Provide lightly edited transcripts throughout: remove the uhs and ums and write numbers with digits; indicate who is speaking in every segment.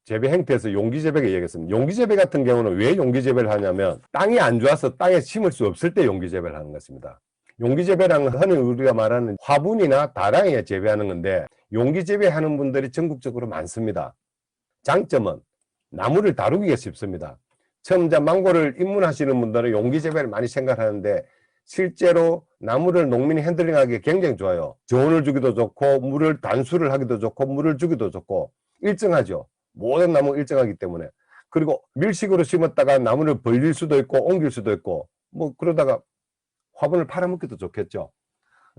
Speaker 1: 재배 행태에서 용기 재배가 얘기했습니다. 용기 재배 같은 경우는 왜 용기 재배를 하냐면 땅이 안 좋아서 땅에 심을 수 없을 때 용기 재배를 하는 것입니다. 용기 재배라는 건 흔히 우리가 말하는 화분이나 다랑이에 재배하는 건데 용기 재배하는 분들이 전국적으로 많습니다. 장점은 나무를 다루기가 쉽습니다. 처음 이제 망고를 입문하시는 분들은 용기 재배를 많이 생각하는데 실제로 나무를 농민이 핸들링하기 굉장히 좋아요. 저온을 주기도 좋고 물을 단수를 하기도 좋고 물을 주기도 좋고 일정하죠. 모든 나무 일정하기 때문에. 그리고 밀식으로 심었다가 나무를 벌릴 수도 있고 옮길 수도 있고 뭐 그러다가 화분을 팔아먹기도 좋겠죠.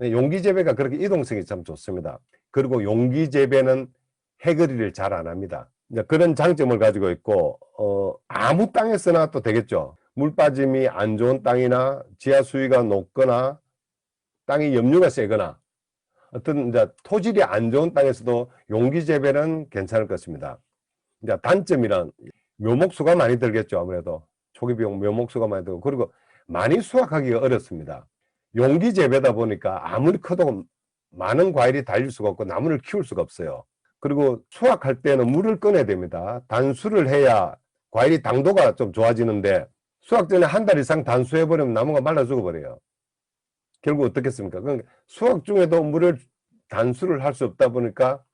Speaker 1: 용기 재배가 그렇게 이동성이 참 좋습니다. 그리고 용기 재배는 해거리를 잘 안 합니다. 그런 장점을 가지고 있고 아무 땅에서나 또 되겠죠. 물 빠짐이 안 좋은 땅이나 지하 수위가 높거나 땅이 염류가 세거나 어떤 이제 토질이 안 좋은 땅에서도 용기 재배는 괜찮을 것입니다. 이제 단점이란 묘목수가 많이 들겠죠. 아무래도 초기 비용 묘목수가 많이 들고 그리고 많이 수확하기가 어렵습니다. 용기 재배다 보니까 아무리 커도 많은 과일이 달릴 수가 없고 나무를 키울 수가 없어요. 그리고 수확할 때는 물을 꺼내야 됩니다. 단수를 해야 과일이 당도가 좀 좋아지는데 수확 전에 한 달 이상 단수해버리면 나무가 말라 죽어버려요. 결국 어떻겠습니까? 그러니까 수확 중에도 물을 단수를 할 수 없다 보니까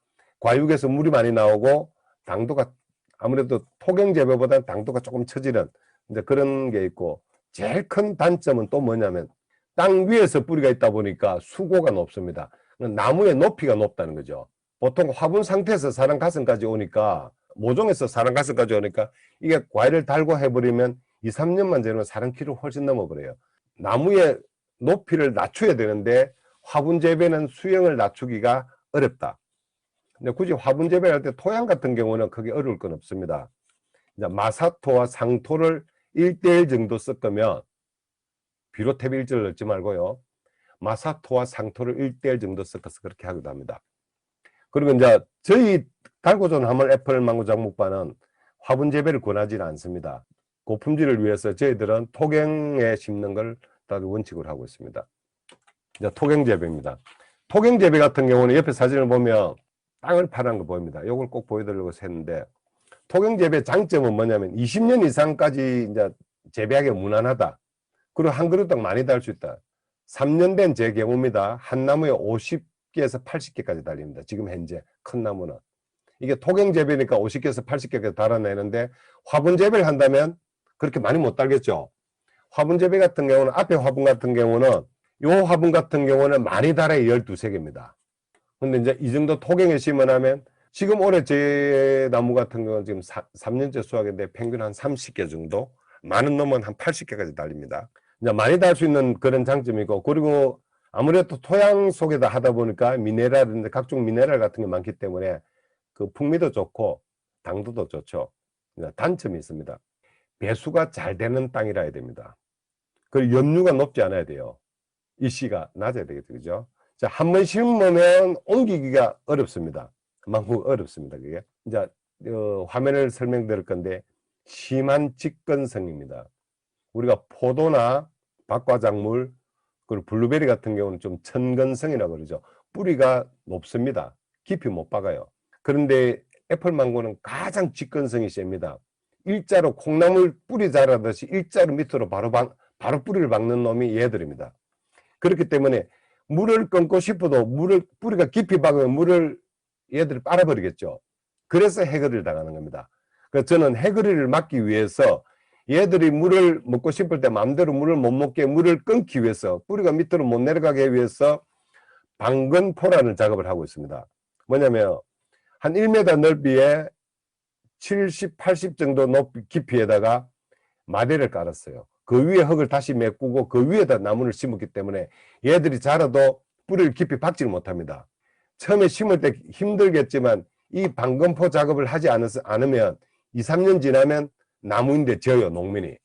Speaker 1: 과육에서 물이 많이 나오고 당도가 아무래도 토경 재배보다는 당도가 조금 처지는 이제 그런 게 있고 제일 큰 단점은 또 뭐냐면 땅 위에서 뿌리가 있다 보니까 수고가 높습니다. 나무의 높이가 높다는 거죠. 보통 화분 상태에서 사람 가슴까지 오니까 모종에서 사람 가슴까지 오니까 이게 과일을 달고 해버리면 2, 3년만 지나면 사람 키로 훨씬 넘어버려요. 나무의 높이를 낮춰야 되는데 화분 재배는 수영을 낮추기가 어렵다. 근데 굳이 화분 재배를 할 때 토양 같은 경우는 크게 어려울 건 없습니다. 이제 마사토와 상토를 1:1 정도 섞으면 비료 탭 1절 넣지 말고요. 마사토와 상토를 1:1 정도 섞어서 그렇게 하기도 합니다. 그리고 이제 저희 달고존 화물 애플 망고 장목반은 화분 재배를 권하지는 않습니다. 고품질을 위해서 저희들은 토경에 심는 걸 다들 원칙으로 하고 있습니다. 이제 토경 재배입니다. 토경 재배 같은 경우는 옆에 사진을 보면 땅을 파란 거 보입니다. 이걸 꼭 보여드리려고 했는데 토경 재배 장점은 뭐냐면 20년 이상까지 이제 재배하기 무난하다. 그리고 한 그릇 당 많이 달 수 있다. 3년 된 제 경우입니다. 한 나무에 50개에서 80개까지 달립니다. 지금 현재 큰 나무는. 이게 토경 재배니까 50개에서 80개까지 달아내는데 화분 재배를 한다면 그렇게 많이 못 달겠죠. 화분 재배 같은 경우는 앞에 화분 같은 경우는 요 화분 같은 경우는 많이 달아야 12~13개입니다. 근데 이제 이 정도 토경에 심어나면 지금 올해 제 나무 같은 경우는 지금 3년째 수확인데 평균 한 30개 정도 많은 놈은 한 80개까지 달립니다. 이제 많이 달 수 있는 그런 장점이고 그리고 아무래도 토양 속에다 하다 보니까 미네랄, 각종 미네랄 같은 게 많기 때문에 그 풍미도 좋고 당도도 좋죠. 단점이 있습니다. 배수가 잘 되는 땅이라 해야 됩니다. 그리고 염류가 높지 않아야 돼요. 일시가 낮아야 되겠죠. 그죠? 자, 한 번 심으면 옮기기가 어렵습니다. 망고가 어렵습니다. 그게. 이제 화면을 설명드릴 건데 심한 직건성입니다. 우리가 포도나 박과작물 그리고 블루베리 같은 경우는 좀 천건성이라고 그러죠. 뿌리가 높습니다. 깊이 못 박아요. 그런데 애플망고는 가장 직건성이 셉니다. 일자로 콩나물 뿌리 자라듯이 일자로 밑으로 바로 뿌리를 박는 놈이 얘들입니다. 그렇기 때문에 물을 끊고 싶어도 뿌리가 깊이 박으면 물을 얘들이 빨아버리겠죠. 그래서 해거리를 당하는 겁니다. 그래서 저는 해거리를 막기 위해서 얘들이 물을 먹고 싶을 때 마음대로 물을 못 먹게 물을 끊기 위해서 뿌리가 밑으로 못 내려가게 위해서 방건포라는 작업을 하고 있습니다. 뭐냐면 한 1m 넓이에 70, 80 정도 깊이에다가 마대를 깔았어요. 그 위에 흙을 다시 메꾸고 그 위에다 나무를 심었기 때문에 얘들이 자라도 뿌리를 깊이 박지를 못합니다. 처음에 심을 때 힘들겠지만 이 방건포 작업을 하지 않으면 2, 3년 지나면 나무인데 져요. 농민이.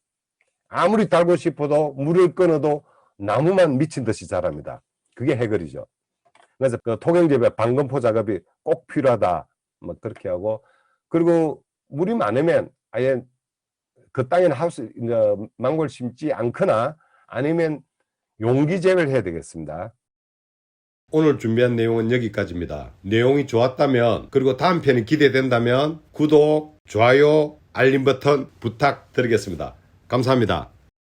Speaker 1: 아무리 달고 싶어도 물을 끊어도 나무만 미친 듯이 자랍니다. 그게 해거리죠. 그래서 그 토경재배 방건포 작업이 꼭 필요하다. 뭐 그렇게 하고 그리고 물이 많으면 아예 그 땅에는 이제 망고를 심지 않거나 아니면 용기 재배를 해야 되겠습니다. 오늘 준비한 내용은 여기까지입니다. 내용이 좋았다면 그리고 다음 편이 기대된다면 구독, 좋아요, 알림 버튼 부탁드리겠습니다. 감사합니다.